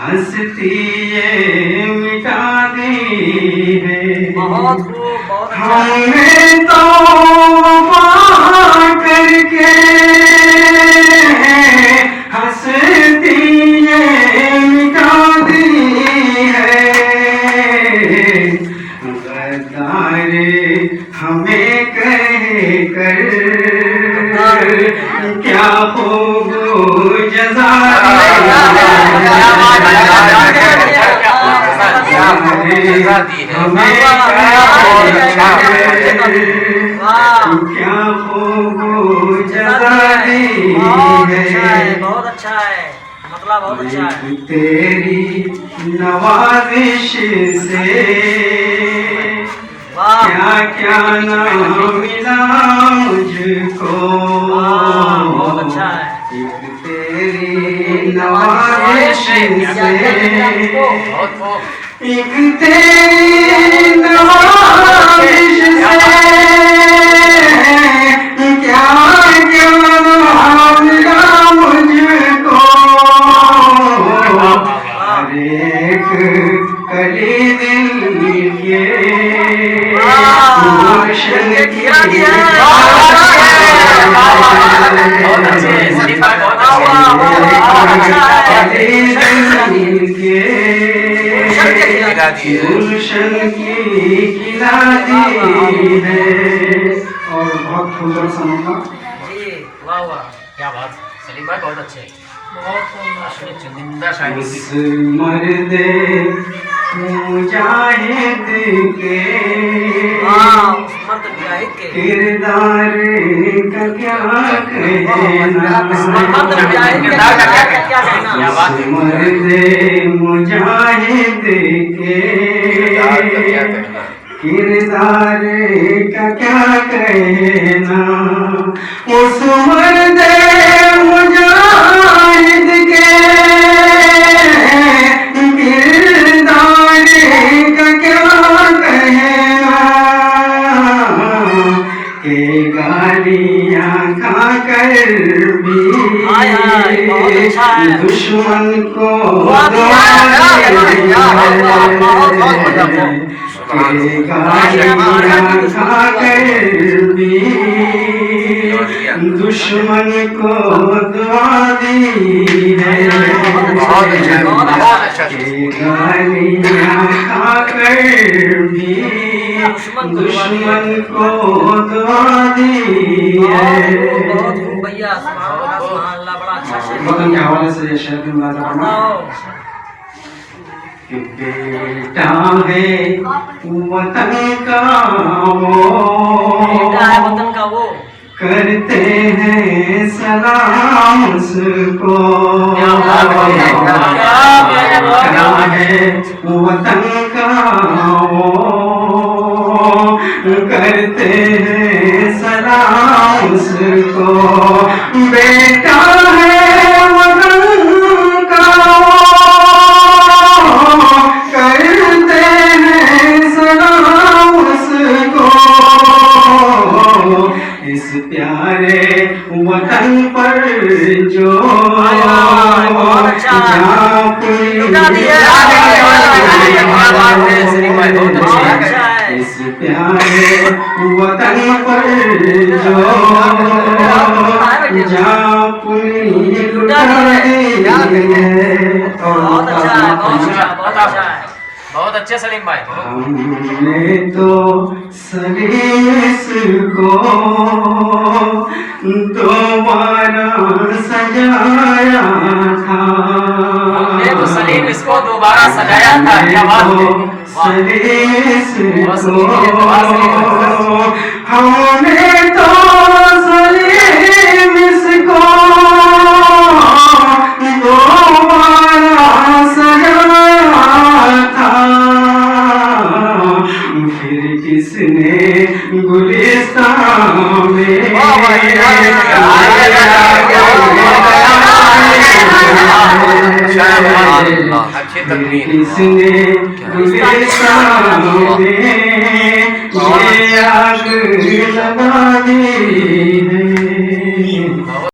हंसती ये मिटा दी है हमने तो वफा करके हंसती ये मिटा दी है गद्दारे हमें कह कर क्या खूब जज़ा हमें क्या खूब जज़ा दी है। बहुत अच्छा है, मतलब बहुत अच्छा है। तेरी नवाजिश से क्या क्या ना मिला मुझको। बहुत अच्छा है। तेरी नवाजिश से एक तेरी नवाजिश से क्या क्या ना मिला मुझको। हर एक कली दिल के गुलशन किया गुलशन की खिला दी है। और बहुत खूबसूरत समझना जी, वाह वाह, क्या बात सलीम भाई, बहुत अच्छे, बहुत चुनिंदा शायरी। उस मर्दे मुजाहिद के किरदार का क्या कहना। मर्दे मुजाहिद के किरदार का क्या कहना। उस मर्दे मुजाहिद के किरदार का क्या कहना के गालियाँ खा कर भी दुश्मन को गालियाँ खा कर भी दुश्मन को दुआ दी है। गालियाँ खा कर भी दुश्मन को दुआ दी है। भैया सुभान बड़ा अच्छा शेर। वतन के हवाले से ये शेर की मुलाज़ा करना कि बेटा है वतन का वो, बेटा है वतन का वो, करते हैं सलाम उसको। बेटा है वतन का वो, करते हैं सलाम उसको। बेटा है वतन का वो, करते हैं सलाम उसको। इस प्यारे वतन पर जो इस प्यारे वतन पर जो बहुत अच्छे सलीम भाई। हमने तो सलीम को दोबारा सजाया था। हमने तो सलीम इसको दोबारा सजाया था। क्या बात है। सलीम को हमने तो सलीम इसको दोबारा सजाया था। फिर किसने गुलिस्तान में अच्छी तकमीर किसने गुलिस्तानों में ये आग लगा दी